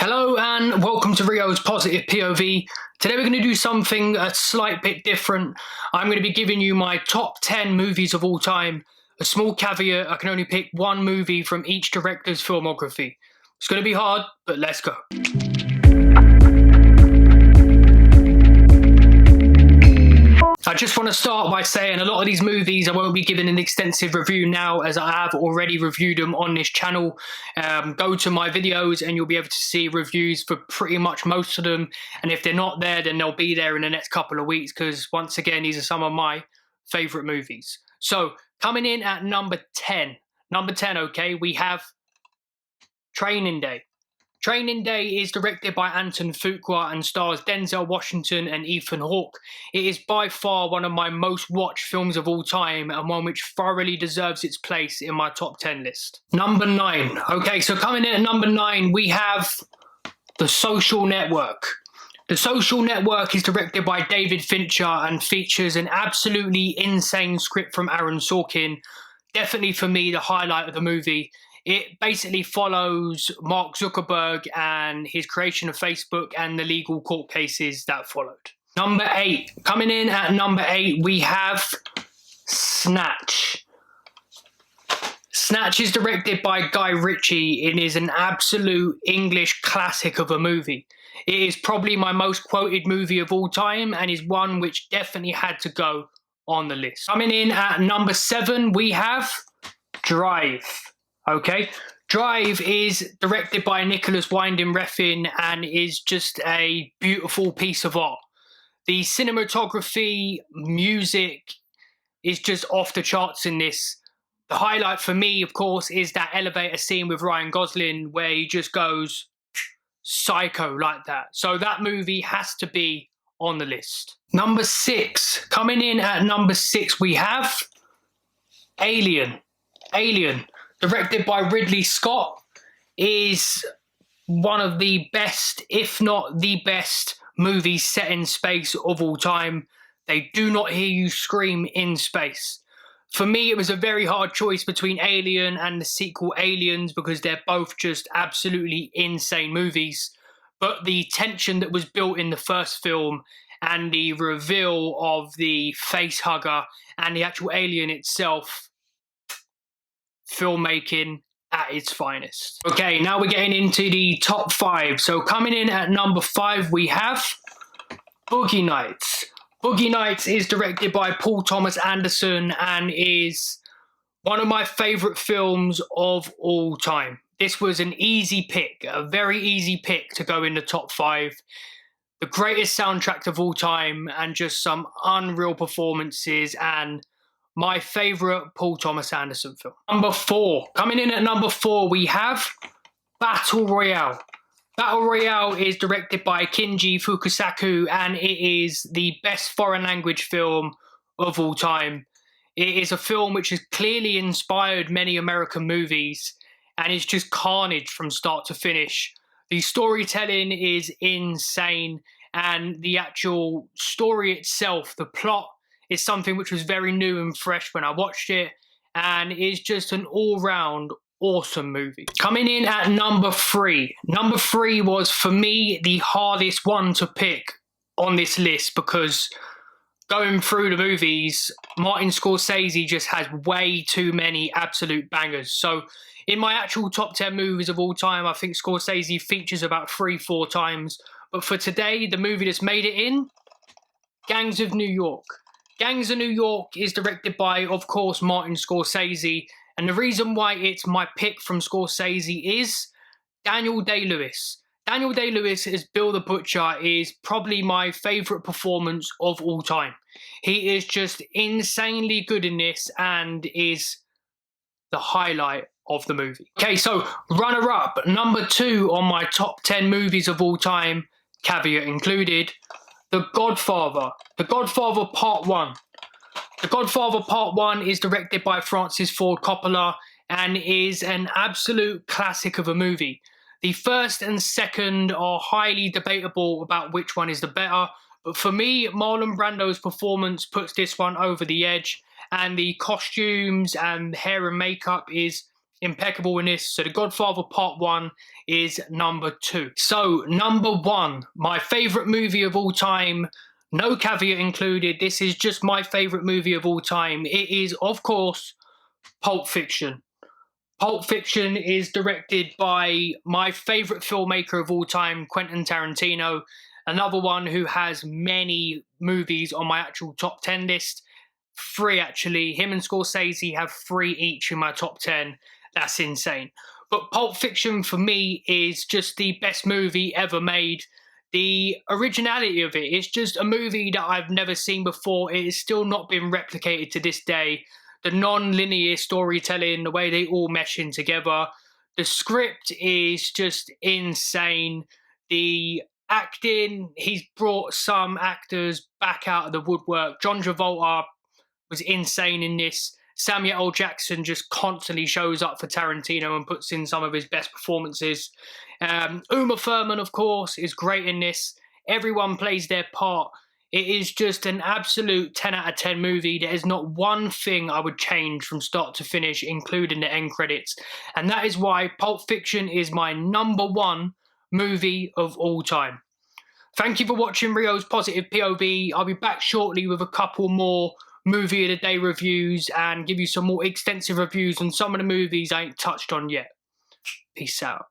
Hello and welcome to Rio's Positive POV. Today we're going to do something a slight bit different. I'm going to be giving you my top 10 movies of all time. A small caveat, I can only pick one movie from each director's filmography. It's going to be hard, but let's go. I just want to start by saying a lot of these movies I won't be giving an extensive review now, as I have already reviewed them on this channel. Go to my videos and you'll be able to see reviews for pretty much most of them, and if they're not there then they'll be there in the next couple of weeks, because once again these are some of my favourite movies. So coming in at number 10, okay, we have Training Day. Training Day is directed by Anton Fuqua and stars Denzel Washington and Ethan Hawke. It is by far one of my most watched films of all time, and one which thoroughly deserves its place in my top 10 list. Number 9. Okay, so coming in at number 9, we have The Social Network. The Social Network is directed by David Fincher and features an absolutely insane script from Aaron Sorkin. Definitely for me the highlight of the movie. It basically follows Mark Zuckerberg and his creation of Facebook and the legal court cases that followed. Number 8. Coming in at number 8, we have Snatch. Snatch is directed by Guy Ritchie. It is an absolute English classic of a movie. It is probably my most quoted movie of all time and is one which definitely had to go on the list. Coming in at number 7, we have Drive. Okay, Drive is directed by Nicholas Winding Refn and is just a beautiful piece of art. The cinematography, music is just off the charts in this. The highlight for me, of course, is that elevator scene with Ryan Gosling where he just goes psycho like that. So that movie has to be on the list. Number 6. Coming in at number 6, we have Alien. Alien, directed by Ridley Scott, is one of the best, if not the best, movies set in space of all time. They do not hear you scream in space. For me, it was a very hard choice between Alien and the sequel Aliens, because they're both just absolutely insane movies. But the tension that was built in the first film and the reveal of the face hugger and the actual alien itself, filmmaking at its finest. Okay, now we're getting into the top 5. So coming in at number 5, we have Boogie Nights. Boogie Nights is directed by Paul Thomas Anderson and is one of my favourite films of all time. This was an easy pick, a very easy pick to go in the top 5. The greatest soundtrack of all time and just some unreal performances, and my favourite Paul Thomas Anderson film. Number 4. Coming in at number 4, we have Battle Royale. Battle Royale is directed by Kinji Fukasaku and it is the best foreign language film of all time. It is a film which has clearly inspired many American movies and is just carnage from start to finish. The storytelling is insane, and the actual story itself, the plot, is something which was very new and fresh when I watched it, and is just an all-round awesome movie. Coming in at number 3. Number 3 was, for me, the hardest one to pick on this list, because going through the movies, Martin Scorsese just has way too many absolute bangers. So in my actual top 10 movies of all time, I think Scorsese features about 3-4 times. But for today, the movie that's made it in, Gangs of New York. Gangs of New York is directed by, of course, Martin Scorsese, and the reason why it's my pick from Scorsese is Daniel Day-Lewis. Daniel Day-Lewis as Bill the Butcher is probably my favourite performance of all time. He is just insanely good in this and is the highlight of the movie. Okay, so runner-up, number 2 on my top 10 movies of all time, caveat included, The Godfather. The Godfather Part 1. The Godfather Part 1 is directed by Francis Ford Coppola and is an absolute classic of a movie. The first and second are highly debatable about which one is the better, but for me, Marlon Brando's performance puts this one over the edge, and the costumes and hair and makeup is impeccable in this. So The Godfather Part 1 is number 2. So number 1, my favourite movie of all time, no caveat included, this is just my favourite movie of all time. It is, of course, Pulp Fiction. Pulp Fiction is directed by my favourite filmmaker of all time, Quentin Tarantino, another one who has many movies on my actual top 10 list. 3 actually. Him and Scorsese have 3 each in my top 10. That's insane. But Pulp Fiction for me is just the best movie ever made. The originality of it is just a movie that I've never seen before. It has still not been replicated to this day. The non-linear storytelling, the way they all mesh in together. The script is just insane. The acting, he's brought some actors back out of the woodwork. John Travolta was insane in this. Samuel L. Jackson just constantly shows up for Tarantino and puts in some of his best performances. Uma Thurman, of course, is great in this. Everyone plays their part. It is just an absolute 10 out of 10 movie. There is not one thing I would change from start to finish, including the end credits. And that is why Pulp Fiction is my number 1 movie of all time. Thank you for watching Rio's Positive POV. I'll be back shortly with a couple more movie of the day reviews and give you some more extensive reviews on some of the movies I ain't touched on yet. Peace out.